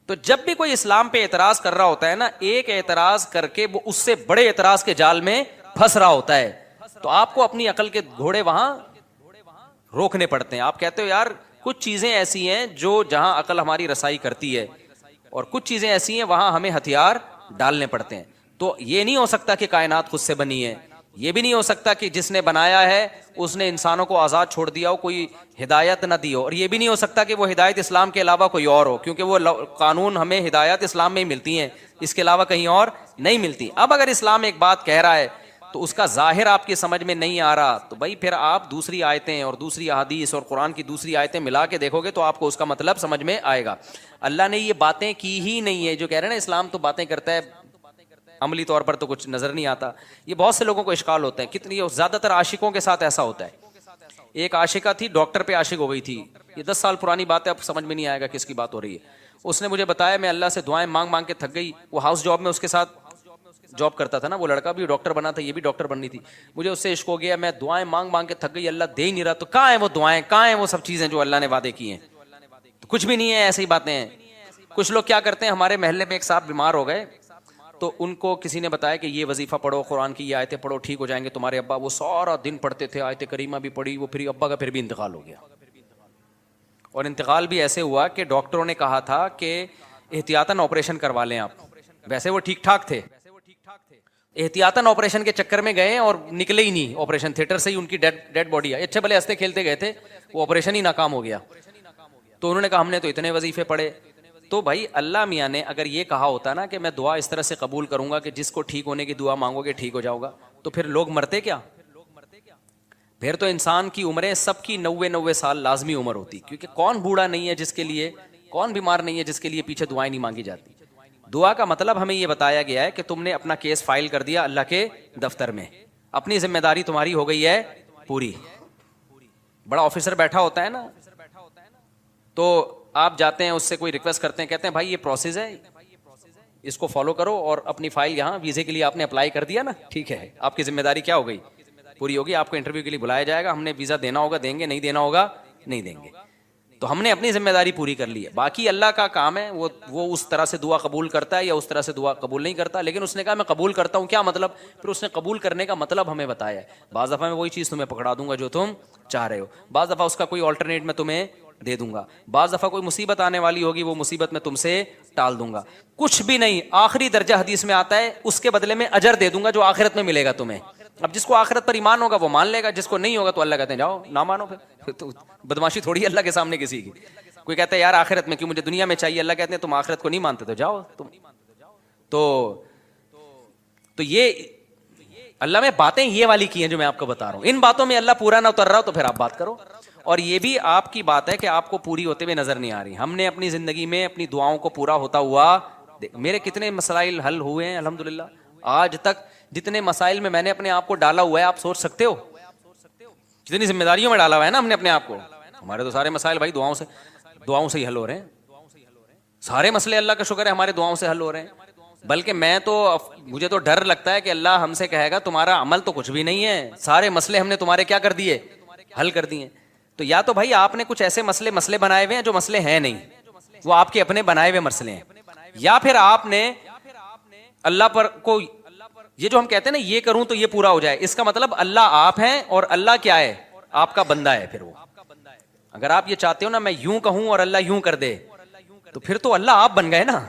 تو جب بھی کوئی اسلام پہ اعتراض کر رہا ہوتا ہے نا، ایک اعتراض کر کے وہ اس سے بڑے اعتراض کے جال میں پھنس رہا ہوتا ہے. تو آپ کو اپنی عقل کے گھوڑے وہاں روکنے پڑتے ہیں. آپ کہتے ہو یار کچھ چیزیں ایسی ہیں جو جہاں عقل ہماری رسائی کرتی ہے، اور کچھ چیزیں ایسی ہیں وہاں ہمیں ہتھیار ڈالنے پڑتے ہیں. تو یہ نہیں ہو سکتا کہ کائنات خود سے بنی ہے، یہ بھی نہیں ہو سکتا کہ جس نے بنایا ہے اس نے انسانوں کو آزاد چھوڑ دیا ہو، کوئی ہدایت نہ دی ہو، اور یہ بھی نہیں ہو سکتا کہ وہ ہدایت اسلام کے علاوہ کوئی اور ہو، کیونکہ وہ قانون ہمیں ہدایت اسلام میں ہی ملتی ہیں، اس کے علاوہ کہیں اور نہیں ملتی. اب اگر اسلام ایک بات کہہ رہا ہے تو اس کا ظاہر آپ کی سمجھ میں نہیں آ رہا، تو بھائی پھر آپ دوسری آیتیں اور دوسری احادیث اور قرآن کی دوسری آیتیں ملا کے دیکھو گے تو آپ کو اس کا مطلب سمجھ میں آئے گا. اللہ نے یہ باتیں کی ہی نہیں ہے. جو کہہ رہے ہیں نا اسلام تو باتیں کرتا ہے، عملی طور پر تو کچھ نظر نہیں آتا. یہ بہت سے لوگوں کو اشکال ہوتا ہے، کتنی زیادہ تر عاشقوں کے ساتھ ایسا ہوتا ہے. ایک عاشقہ تھی، ڈاکٹر پہ عاشق ہو گئی تھی. یہ 10 سال پرانی بات ہے، اب سمجھ میں نہیں آئے گا کس کی بات ہو رہی ہے. اس نے مجھے بتایا میں اللہ سے دعائیں مانگ مانگ کے تھک گئی. وہ ہاؤس جاب میں اس کے ساتھ جاب کرتا تھا نا، وہ لڑکا بھی ڈاکٹر بنا تھا، یہ بھی ڈاکٹر بننی تھی. مجھے اس سے عشق ہو گیا، میں دعائیں مانگ مانگ کے تھک گئی، اللہ دے ہی نہیں رہا. تو کہاں ہیں وہ دعائیں، کہاں ہیں وہ سب چیزیں جو اللہ نے وعدے کی ہیں؟ تو کچھ بھی نہیں ہے، ایسی ہی باتیں ہیں. کچھ لوگ کیا کرتے ہیں، ہمارے محلے میں ایک صاحب بیمار ہو گئے تو ان کو کسی نے بتایا کہ یہ وظیفہ پڑھو، قرآن کی یہ آیتیں پڑھو، ٹھیک ہو جائیں گے تمہارے ابا. وہ سارا دن پڑھتے تھے، آیت کریمہ بھی پڑھی، وہ پھر ابا کا پھر بھی انتقال ہو گیا. اور انتقال بھی ایسے ہوا کہ ڈاکٹروں نے کہا تھا کہ احتیاطاً آپریشن کروا لیں آپ. ویسے وہ ٹھیک ٹھاک تھے، احتیاطاً آپریشن کے چکر میں گئے اور نکلے ہی نہیں آپریشن تھیٹر سے ہی. ان کی ڈیڈ باڈی ہے، اچھے بھلے ہنستے کھیلتے گئے تھے، وہ آپریشن ہی ناکام ہو گیا. تو انہوں نے کہا ہم نے تو اتنے وظیفے پڑھے. تو بھائی اللہ میاں نے اگر یہ کہا ہوتا نا کہ میں دعا اس طرح سے قبول کروں گا کہ جس کو ٹھیک ہونے کی دعا مانگو گے ٹھیک ہو جاؤ گا، تو پھر لوگ مرتے کیا؟ پھر تو انسان کی عمریں سب کی 90 سال لازمی عمر ہوتی، کیونکہ کون بوڑھا نہیں ہے جس کے لیے، کون بیمار نہیں ہے جس کے لیے پیچھے دعائیں نہیں مانگی جاتی. دعا کا مطلب ہمیں یہ بتایا گیا ہے کہ تم نے اپنا کیس فائل کر دیا اللہ کے دفتر میں، اپنی ذمہ داری تمہاری ہو گئی ہے پوری. بڑا آفیسر بیٹھا ہوتا ہے نا، تو آپ جاتے ہیں اس سے کوئی ریکویسٹ کرتے ہیں، کہتے ہیں بھائی یہ پروسیس ہے، اس کو فالو کرو، اور اپنی فائل یہاں ویزے کے لیے آپ نے اپلائی کر دیا نا، ٹھیک ہے آپ کی ذمہ داری کیا ہو گئی، پوری ہوگی. آپ کو انٹرویو کے لیے بلایا جائے گا، ہم نے ویزا دینا ہوگا دیں گے، نہیں دینا ہوگا نہیں دیں گے. تو ہم نے اپنی ذمہ داری پوری کر لی ہے. باقی اللہ کا کام ہے، وہ اس طرح سے دعا قبول کرتا ہے یا اس طرح سے دعا قبول نہیں کرتا. لیکن اس نے کہا میں قبول کرتا ہوں، کیا مطلب؟ پھر اس نے قبول کرنے کا مطلب ہمیں بتایا ہے. بعض دفعہ میں وہی چیز تمہیں پکڑا دوں گا جو تم چاہ رہے ہو، بعض دفعہ اس کا کوئی آلٹرنیٹ میں تمہیں دے دوں گا، بعض دفعہ کوئی مصیبت آنے والی ہوگی وہ مصیبت میں تم سے ٹال دوں گا. کچھ بھی نہیں، آخری درجہ حدیث میں آتا ہے اس کے بدلے میں اجر دے دوں گا جو آخرت میں ملے گا تمہیں. اب جس کو آخرت پر ایمان ہوگا وہ مان لے گا، جس کو نہیں ہوگا تو اللہ کہتے ہیں جاؤ نہ مانو. پھر تو بدماشی تھوڑی اللہ کے سامنے کسی کی. کوئی کہتا ہے یار آخرت میں کیوں، مجھے دنیا میں چاہیے. اللہ کہتے ہیں تم آخرت کو نہیں مانتے تو جاؤ تم. تو یہ اللہ میں باتیں یہ والی کی ہیں جو میں آپ کو بتا رہا ہوں. ان باتوں میں اللہ پورا نہ اتر رہا ہو تو پھر آپ بات کرو. اور یہ بھی آپ کی بات ہے کہ آپ کو پوری ہوتے ہوئے نظر نہیں آ رہی. ہم نے اپنی زندگی میں اپنی دعاؤں کو پورا ہوتا ہوا، میرے کتنے مسائل حل ہوئے ہیں الحمدللہ. آج تک جتنے مسائل میں نے اپنے آپ کو ڈالا ہوا ہے آپ سوچ سکتے ہو، جتنی ذمہ داریوں میں ڈالا ہوا ہے نا ہم نے اپنے آپ کو. ہمارے تو سارے مسائل بھائی دعاؤں سے ہی حل ہو رہے ہیں. سارے مسئلے اللہ کا شکر ہے ہمارے دعاؤں سے حل ہو رہے ہیں. بلکہ مجھے تو ڈر لگتا ہے کہ اللہ ہم سے کہے گا تمہارا عمل تو کچھ بھی نہیں ہے، سارے مسئلے ہم نے تمہارے کیا کر دیے، حل کر دیے. تو یا تو بھائی آپ نے کچھ ایسے مسئلے بنائے ہوئے ہیں جو مسئلے ہیں نہیں، وہ آپ کے اپنے بنائے ہوئے مسئلے ہیں، یا پھر آپ نے اللہ پر کو یہ جو ہم کہتے ہیں نا یہ کروں تو یہ پورا ہو جائے، اس کا مطلب اللہ آپ ہیں اور اللہ کیا ہے، آپ کا بندہ ہے. پھر وہ اگر آپ یہ چاہتے ہو نا میں یوں کہوں اور اللہ یوں کر دے تو پھر تو اللہ آپ بن گئے نا.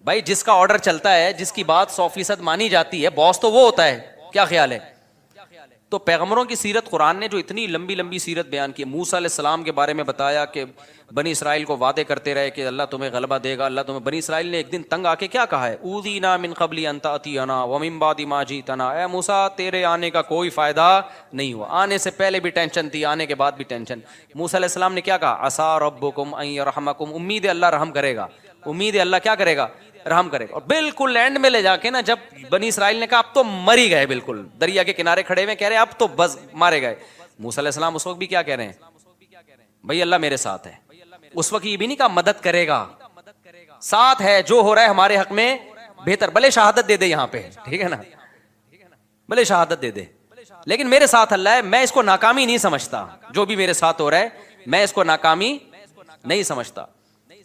بھائی جس کا آرڈر چلتا ہے، جس کی بات 100% مانی جاتی ہے، باس تو وہ ہوتا ہے. کیا خیال ہے؟ تو پیغمبروں کی سیرت قرآن نے جو اتنی لمبی لمبی سیرت بیان کی، موسیٰ علیہ السلام کے بارے میں بتایا کہ بنی اسرائیل کو وعدے کرتے رہے کہ اللہ تمہیں غلبہ دے گا، اللہ تمہیں. بنی اسرائیل نے ایک دن تنگ آ کے کیا کہا ہے، اوذینا من قبل ان تأتینا ومن بعد ما جئتنا. اے موسیٰ تیرے آنے کا کوئی فائدہ نہیں ہوا، آنے سے پہلے بھی ٹینشن تھی، آنے کے بعد بھی ٹینشن. موسیٰ علیہ السلام نے کیا کہا، عسیٰ ربکم ان یرحمکم، امید ہے اللہ رحم کرے گا، امید ہے اللہ کیا کرے گا، رحم کرے گا. اور بالکل اینڈ میں لے جا کے نا جب بنی اسرائیل نے کہا اب تو مر ہی گئے، بالکل دریا کے کنارے کھڑے ہوئے کہہ رہے ہیں اب تو بس مارے گئے. موسیٰ علیہ السلام اس وقت بھی کیا کہہ رہے ہیں، بھائی اللہ میرے ساتھ ہے. اس وقت یہ بھی نہیں کہا مدد کرے گا، ساتھ ہے، جو ہو رہا ہے ہمارے حق میں بہتر، بھلے شہادت دے دے یہاں پہ، ٹھیک ہے نا، بھلے شہادت دے دے لیکن میرے ساتھ اللہ ہے. میں اس کو ناکامی نہیں سمجھتا، جو بھی میرے ساتھ ہو رہا ہے میں اس کو ناکامی نہیں سمجھتا.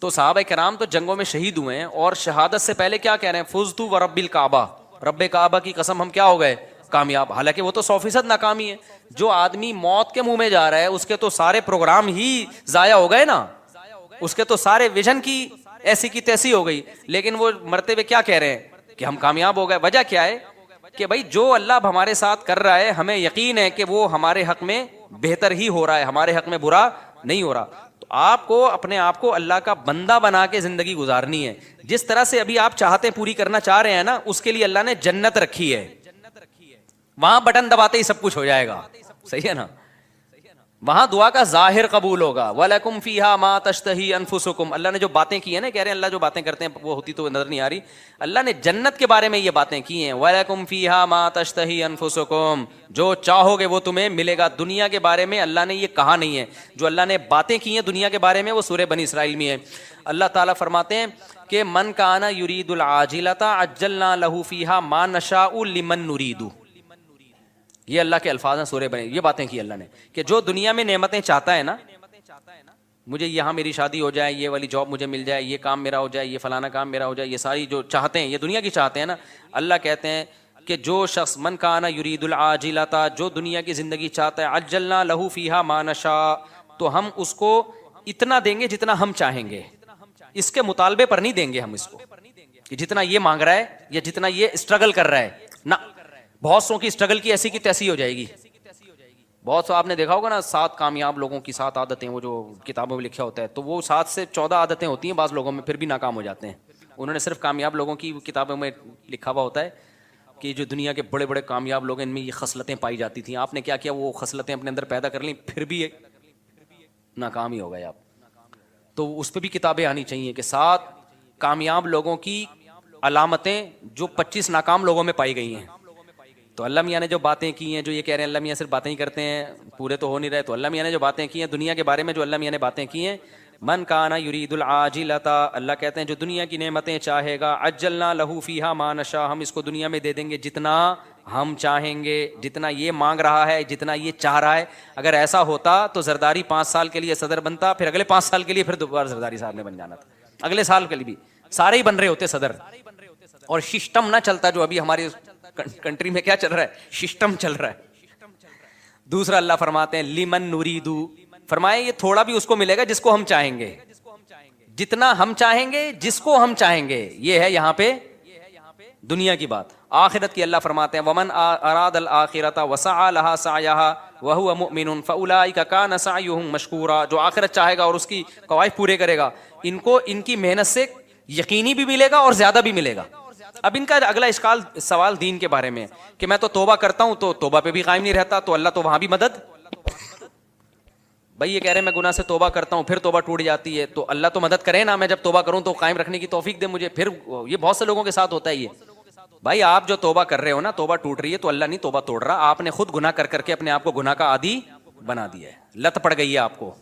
تو صحابہ کرام تو جنگوں میں شہید ہوئے ہیں اور شہادت سے پہلے کیا کہہ رہے ہیں؟ فزت ورب الکعبہ، رب کعبہ کی قسم ہم کیا ہو گئے؟ کامیاب. حالانکہ وہ تو 100% ناکامی ہے. جو آدمی موت کے منہ میں جا رہا ہے اس کے تو سارے پروگرام ہی ضائع ہو گئے نا، اس کے تو سارے ویژن کی ایسی کی تیسی ہو گئی. لیکن وہ مرتے ہوئے کیا کہہ رہے ہیں کہ ہم کامیاب ہو گئے. وجہ کیا ہے کہ بھائی جو اللہ اب ہمارے ساتھ کر رہا ہے ہمیں یقین ہے کہ وہ ہمارے حق میں بہتر ہی ہو رہا ہے، ہمارے حق میں برا نہیں ہو رہا. تو آپ کو اپنے آپ کو اللہ کا بندہ بنا کے زندگی گزارنی ہے. جس طرح سے ابھی آپ چاہتے پوری کرنا چاہ رہے ہیں نا، اس کے لیے اللہ نے جنت رکھی ہے. وہاں بٹن دباتے ہی سب کچھ ہو جائے گا. صحیح ہے نا؟ وہاں دعا کا ظاہر قبول ہوگا. وَلَكُمْ فِيهَا مَا تَشْتَهِي أَنفُسُكُمْ. اللہ نے جو باتیں کی ہیں نا، کہہ رہے ہیں اللہ جو باتیں کرتے ہیں وہ ہوتی تو نظر نہیں آ رہی. اللہ نے جنت کے بارے میں یہ باتیں کی ہیں. وَلَكُمْ فِيهَا مَا تَشْتَهِي أَنفُسُكُمْ. جو چاہو گے وہ تمہیں ملے گا. دنیا کے بارے میں اللہ نے یہ کہا نہیں ہے. جو اللہ نے باتیں کی ہیں دنیا کے بارے میں وہ سورہ بنی اسرائیل میں ہے. اللہ تعالیٰ فرماتے ہیں کہ من کان یرید العاجلۃ عجلنا له فیہا ما نشاء لمن نرید. یہ اللہ کے الفاظ ہیں سورہ بنی. یہ باتیں کی اللہ نے کہ جو دنیا میں نعمتیں چاہتا ہے نا، مجھے یہاں میری شادی ہو جائے، یہ والی جاب مجھے مل جائے، یہ کام میرا ہو جائے، یہ فلانا کام میرا ہو جائے، یہ ساری جو چاہتے ہیں یہ دنیا کی چاہتے ہیں نا. اللہ کہتے ہیں کہ جو شخص من کان یرید العاجلۃ، جو دنیا کی زندگی چاہتا ہے، عجلنا لہ فیہا ما نشاء، تو ہم اس کو اتنا دیں گے جتنا ہم چاہیں گے. اس کے مطالبے پر نہیں دیں گے ہم اس کو کہ جتنا یہ مانگ رہا ہے یا جتنا یہ اسٹرگل کر رہا ہے نہ. بہت سو کی اسٹرگل کی ایسی کی تیسی ہو جائے گی. بہت سو آپ نے دیکھا ہوگا نا 7 کامیاب لوگوں کی 7 عادتیں، وہ جو کتابوں میں لکھا ہوتا ہے، تو وہ 7 سے 14 عادتیں ہوتی ہیں بعض لوگوں میں، پھر بھی ناکام ہو جاتے ہیں. انہوں نے صرف کامیاب لوگوں کی کتابوں میں لکھا ہوا ہوتا ہے کہ جو دنیا کے بڑے بڑے کامیاب لوگ ہیں ان میں یہ خصلتیں پائی جاتی تھیں. آپ نے کیا کیا؟ وہ خصلتیں اپنے اندر پیدا کر لیں، پھر بھی ناکام ہی ہو گئے آپ. تو اس پہ بھی کتابیں آنی چاہیے کہ 7 کامیاب لوگوں کی علامتیں جو 25 ناکام لوگوں میں پائی گئی ہیں. تو اللہ میاں نے جو باتیں کی ہیں، جو یہ کہہ رہے ہیں اللہ میاں صرف باتیں ہی کرتے ہیں، پورے تو ہو نہیں رہے، تو اللہ میاں نے جو باتیں کی ہیں دنیا کے بارے میں، جو اللہ میاں نے باتیں کی ہیں، من کان یرید العاجلۃ، اللہ کہتے ہیں جو دنیا کی نعمتیں چاہے گا، عجلنا لہ فیہا ما نشاء، ہم اس کو دنیا میں دے دیں گے جتنا ہم چاہیں گے، جتنا یہ مانگ رہا ہے، جتنا یہ چاہ رہا ہے. اگر ایسا ہوتا تو زرداری 5 سال کے لیے صدر بنتا، پھر اگلے 5 سال کے لیے پھر دوبارہ زرداری صاحب نے بن جانا تھا. اگلے سال کے لیے بھی سارے ہی بن رہے ہوتے صدر، اور سسٹم نہ چلتا جو ابھی ہماری کنٹری میں کیا چل رہا ہے، سسٹم چل رہا ہے. دوسرا اللہ فرماتے ہیں لمن نریدو، فرمائے یہ تھوڑا بھی اس کو ملے گا جس کو ہم چاہیں گے، جتنا ہم چاہیں گے، جس کو ہم چاہیں گے. یہ ہے یہاں پہ دنیا کی بات. آخرت کی اللہ فرماتے ہیں ومن اراد الآخرۃ وسعى لها سعيها وهو مؤمن فاولئک کان سعیهم مشکورا. جو آخرت چاہے گا اور اس کی قواعد پورے کرے گا، ان کو ان کی محنت سے یقینی بھی ملے گا اور زیادہ بھی ملے گا. اب ان کا اگلا سوال دین کے بارے میں کہ میں تو توبہ کرتا ہوں تو توبہ پہ بھی قائم نہیں رہتا، تو اللہ تو وہاں بھی مدد. بھائی یہ کہہ رہے ہیں میں گناہ سے توبہ کرتا ہوں پھر توبہ ٹوٹ جاتی ہے، تو اللہ تو مدد کرے نا، میں جب توبہ کروں تو قائم رکھنے کی توفیق دے مجھے. پھر یہ بہت سے لوگوں کے ساتھ ہوتا ہے یہ. بھائی آپ جو توبہ کر رہے ہو نا، توبہ ٹوٹ رہی ہے تو اللہ نہیں توبہ توڑ رہا، آپ نے خود گناہ کر کر کے اپنے آپ کو گناہ کا عادی بنا دیا ہے، لت پڑ گئی ہے آپ کو.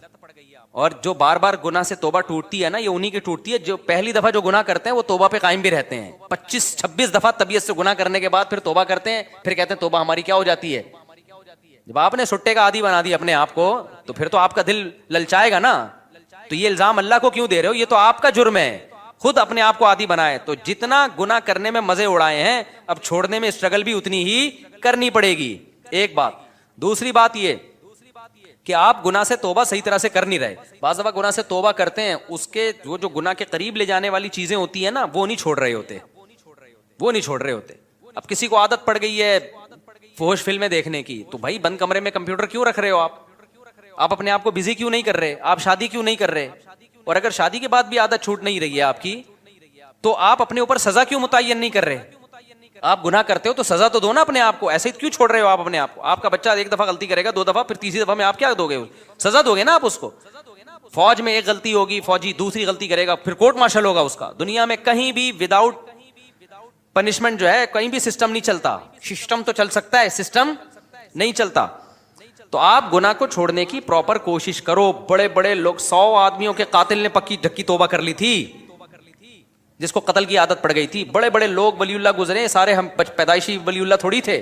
اور جو بار بار گناہ سے توبہ ٹوٹتی ہے نا، یہ انہی کی ٹوٹتی ہے جو پہلی دفعہ جو گناہ کرتے ہیں وہ توبہ پہ قائم بھی رہتے ہیں. 25-26 دفعہ طبیعت سے گناہ کرنے کے بعد پھر توبہ کرتے ہیں، پھر کہتے ہیں توبہ ہماری کیا ہو جاتی ہے. جب آپ نے سٹے کا عادی بنا دیا اپنے آپ کو تو پھر تو آپ کا دل للچائے گا نا. تو یہ الزام اللہ کو کیوں دے رہے ہو؟ یہ تو آپ کا جرم ہے، خود اپنے آپ کو عادی بنائے. تو جتنا گناہ کرنے میں مزے اڑائے ہیں، اب چھوڑنے میں اسٹرگل بھی اتنی ہی کرنی پڑے گی. ایک بات. دوسری بات یہ کہ آپ گناہ سے توبہ صحیح طرح سے کر نہیں رہے. بعض دفعہ گناہ سے توبہ کرتے ہیں، اس کے وہ جو گناہ کے قریب لے جانے والی چیزیں ہوتی ہیں نا، وہ نہیں چھوڑ رہے ہوتے. اب کسی کو عادت پڑ گئی ہے فحش فلمیں دیکھنے کی، تو بھائی بند کمرے میں کمپیوٹر کیوں رکھ رہے ہو آپ اپنے آپ کو بزی کیوں نہیں کر رہے؟ آپ شادی کیوں نہیں کر رہے؟ اور اگر شادی کے بعد بھی عادت چھوٹ نہیں رہی ہے آپ کی، تو آپ اپنے اوپر سزا کیوں متعین نہیں کر رہے؟ آپ گناہ کرتے ہو تو سزا تو دو نا اپنے آپ کو. ایسے ہی کیوں چھوڑ رہے ہو آپ اپنے آپ کو؟ آپ کا بچہ 1 دفعہ غلطی کرے گا، 2 دفعہ، پھر تیسری دفعہ میں آپ کیا دو گے؟ سزا دو گے نا آپ اس کو. فوج میں 1 غلطی ہوگی، فوجی دوسری غلطی کرے گا، پھر کورٹ مارشل ہوگا اس کا. دنیا میں کہیں بھی وداؤٹ پنشمنٹ جو ہے کہیں بھی سسٹم نہیں چلتا. سسٹم تو چل سکتا ہے، سسٹم نہیں چلتا. تو آپ گناہ کو چھوڑنے کی پراپر کوشش کرو. بڑے بڑے لوگ، 100 آدمیوں کے قاتل نے پکی ڈھکی توبہ کر لی تھی، جس کو قتل کی عادت پڑ گئی تھی. بڑے بڑے لوگ ولی اللہ گزرے، سارے ہم پیدائشی ولی اللہ تھوڑی تھے.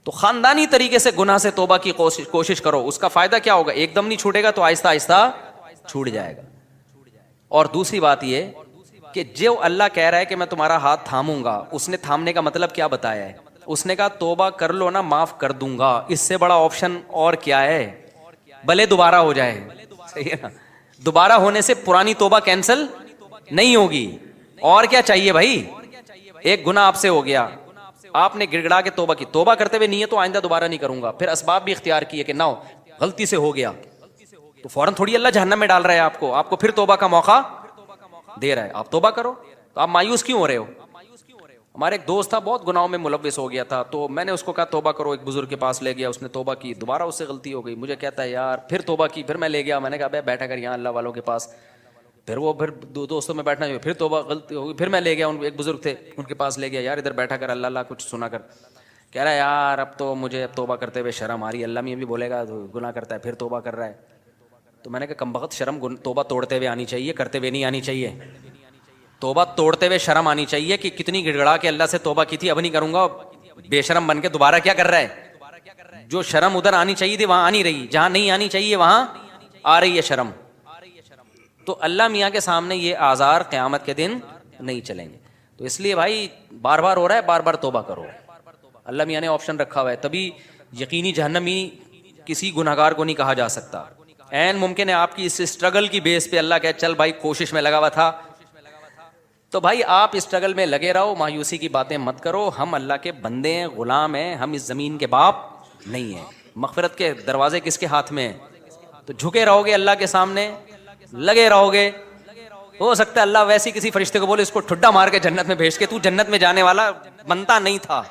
تو خاندانی طریقے سے گناہ سے توبہ کی کوشش کرو. اس کا فائدہ کیا ہوگا؟ ایک دم نہیں چھوٹے گا تو آہستہ آہستہ چھوٹ جائے گا. اور دوسری بات یہ کہ جو اللہ کہہ رہا ہے کہ میں تمہارا ہاتھ تھاموں گا، اس نے تھامنے کا مطلب کیا بتایا ہے؟ اس نے کہا توبہ کر لو نا، معاف کر دوں گا، اس سے بڑا آپشن اور کیا ہے؟ بھلے دوبارہ ہو جائے، صحیح ہے نا؟ دوبارہ ہونے سے پرانی توبہ کینسل نہیں ہوگی. اور کیا چاہیے بھائی؟ ایک گناہ آپ سے ہو گیا، آپ نے گڑ گڑا کے توبہ کی، توبہ کرتے ہوئے نیت تو آئندہ دوبارہ نہیں کروں گا، پھر اسباب بھی اختیار کیے کہ نہ ہو، غلطی سے ہو گیا، تو فوراً تھوڑی اللہ جہنم میں ڈال رہا ہے آپ کو پھر توبہ کا موقع دے رہا ہے. آپ توبہ کرو. تو آپ مایوس کیوں ہو رہے ہو؟ ہمارے ایک دوست تھا بہت گناہوں میں ملوث ہو گیا تھا، تو میں نے اس کو کہا توبہ کرو، ایک بزرگ کے پاس لے گیا، اس نے توبہ کی، دوبارہ اس سے غلطی ہو گئی. مجھے کہتا ہے یار پھر توبہ کی، پھر میں لے گیا، میں نے کہا بھائی بیٹھا کر یہاں اللہ والوں کے پاس، پھر دو دوستوں میں بیٹھنا، پھر توبہ غلطی ہو گئی، پھر میں لے گیا، ایک بزرگ تھے ان کے پاس لے گیا، یار ادھر بیٹھا کر اللہ اللہ کچھ سنا کر. کہہ رہا ہے یار اب تو مجھے اب توبہ کرتے ہوئے شرم آ رہی ہے، اللہ میں بھی بولے گا گناہ کرتا ہے پھر توبہ کر رہا ہے. تو میں نے کہا کمبخت، شرم توبہ توڑتے ہوئے آنی چاہیے، کرتے ہوئے نہیں آنی چاہیے. توبہ توڑتے ہوئے شرم آنی چاہیے کہ کتنی گڑ گڑا کے اللہ سے توبہ کی تھی، اب نہیں کروں گا، بے شرم بن کے دوبارہ کیا کر رہا ہے؟ جو شرم ادھر آنی چاہیے تھی وہاں آ نہیں رہی، جہاں نہیں آنی چاہیے وہاں آ رہی ہے شرم. تو اللہ میاں کے سامنے یہ آزار قیامت کے دن نہیں چلیں گے. تو اس لیے بھائی بار بار ہو رہا ہے، بار بار توبہ کرو. اللہ میاں نے آپشن رکھا ہوا ہے، تبھی یقینی جہنمی کسی گناہگار کو نہیں کہا جا سکتا. عین ممکن ہے آپ کی اس اسٹرگل کی بیس پہ اللہ کہے چل بھائی کوشش میں لگا ہوا تھا، تو بھائی آپ اسٹرگل میں لگے رہو، مایوسی کی باتیں مت کرو. ہم اللہ کے بندے ہیں، غلام ہیں، ہم اس زمین کے باپ نہیں ہیں. مغفرت کے دروازے کس کے ہاتھ میں ہیں؟ تو جھکے رہو گے اللہ کے سامنے، لگے رہو گے. ہو سکتا ہے اللہ ویسی کسی فرشتے کو بولے اس کو ٹھڈا مار کے جنت میں بھیج کے تو جنت میں جانے والا بنتا نہیں تھا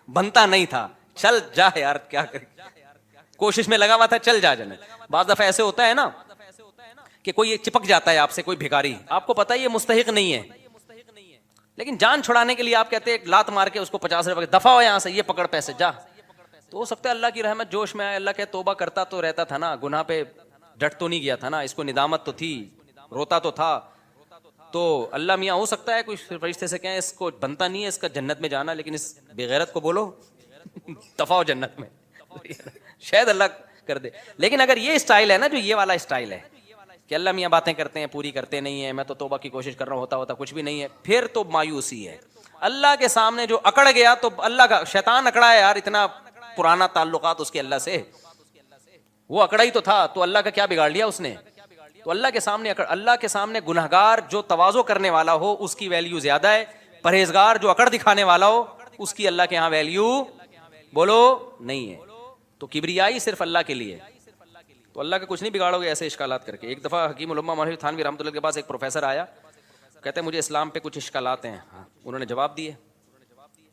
بنتا نہیں تھا، چل جا یار، کیا کرے، کوشش میں لگا ہوا تھا، چل جا جنت. بعض دفعہ ایسے ہوتا ہے نا کہ کوئی چپک جاتا ہے آپ سے، کوئی بھکاری، آپ کو پتا ہے یہ مستحق نہیں ہے، لیکن جان چھڑانے کے لیے آپ کہتے ہیں ایک لات مار کے اس کو 50 روپے دفع ہو یہاں سے، یہ پکڑ پیسے جا. تو ہو سکتا ہے اللہ کی رحمت جوش میں آئے، اللہ کہ توبہ کرتا تو رہتا تھا نا، گناہ پہ ڈٹ تو نہیں گیا تھا نا، اس کو ندامت تو تھی، روتا تو تھا. تو اللہ میاں ہو سکتا ہے کوئی فرشتے سے کہیں اس کو بنتا نہیں ہے اس کا جنت میں جانا، لیکن اس بغیرت کو بولو دفع ہو جنت میں، شاید اللہ کر دے. لیکن اگر یہ اسٹائل ہے نا، جو یہ والا اسٹائل ہے کہ اللہ میاں باتیں کرتے ہیں پوری کرتے نہیں ہیں، میں تو توبہ کی کوشش کر رہا ہوں، ہوتا کچھ بھی نہیں ہے، پھر تو مایوسی ہے. اللہ کے سامنے جو اکڑ گیا تو اللہ کا شیطان اکڑا ہے یار، اتنا پرانا تعلقات اس کے اللہ سے، وہ اکڑا ہی تو تھا، تو اللہ کا کیا بگاڑ لیا اس نے؟ تو اللہ کے سامنے اللہ کے سامنے گنہگار جو تواضع کرنے والا ہو اس کی ویلیو زیادہ ہے، پرہیزگار جو اکڑ دکھانے والا ہو اس کی اللہ کے ہاں ویلیو بولو نہیں ہے. تو کبریائی صرف اللہ کے لیے، تو اللہ کا کچھ نہیں بگاڑو گے ایسے اشکالات کر کے. ایک دفعہ حکیم الامہ مولوی تھانوی رحمۃ اللہ کے پاس ایک پروفیسر آیا، کہتے ہیں مجھے اسلام پہ کچھ اشکالات ہیں. انہوں نے جواب دیے،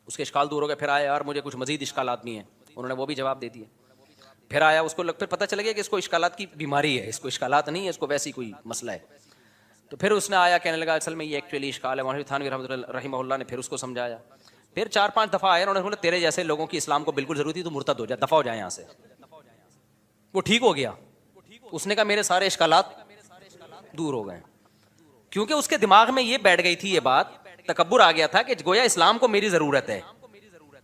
اس کے اشکال دور ہو گئے. پھر آیا یار مجھے کچھ مزید اشکالات بھی ہیں، انہوں نے وہ بھی جواب دے دیے. پھر آیا، اس کو پھر پتہ چل گیا کہ اس کو اشکالات کی بیماری ہے، اس کو اشکالات نہیں ہے، اس کو ویسی کوئی مسئلہ ہے. تو پھر اس نے آیا کہنے لگا اصل میں یہ ایکچولی اشکال ہے. مولوی تھانوی رحمہ اللہ نے پھر اس کو سمجھایا. پھر 4-5 دفعہ آیا، انہوں نے بولا تیرے جیسے لوگوں کی اسلام کو بالکل ضرورت تھی، تو مرتد ہو جا، دفع ہو جائے یہاں سے. وہ ٹھیک ہو گیا. اس نے کہا میرے سارے اشکالات دور ہو گئے، کیونکہ اس کے دماغ میں یہ بیٹھ گئی تھی، یہ بات تکبر آ گیا تھا کہ گویا اسلام کو میری ضرورت ہے،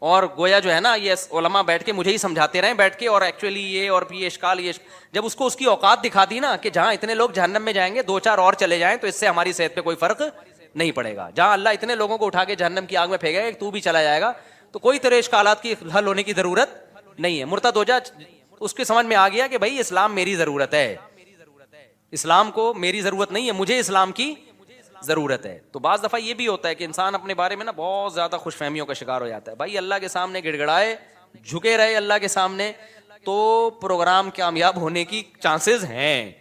اور گویا جو ہے نا یہ علماء بیٹھ کے مجھے ہی سمجھاتے رہے بیٹھ کے، اور ایکچولی یہ اور یہ اشکال جب اس کو اس کی اوقات دکھا دی نا کہ جہاں اتنے لوگ جہنم میں جائیں گے 2-4 اور چلے جائیں تو اس سے ہماری صحت پہ کوئی فرق نہیں پڑے گا، جہاں اللہ اتنے لوگوں کو اٹھا کے جہنم کی آگ میں پھینکے گا تو بھی چلا جائے گا، تو کوئی تیرے اشکالات کی حل ہونے کی ضرورت نہیں ہے، مرتد ہو جا. اس کے سمجھ میں آ گیا کہ بھائی اسلام میری ضرورت ہے، اسلام کو میری ضرورت نہیں ہے، مجھے اسلام کی ضرورت ہے. تو بعض دفعہ یہ بھی ہوتا ہے کہ انسان اپنے بارے میں نا بہت زیادہ خوش فہمیوں کا شکار ہو جاتا ہے. بھائی اللہ کے سامنے گڑ گڑائے، جھکے رہے اللہ کے سامنے، تو پروگرام کامیاب ہونے کی چانسز ہیں.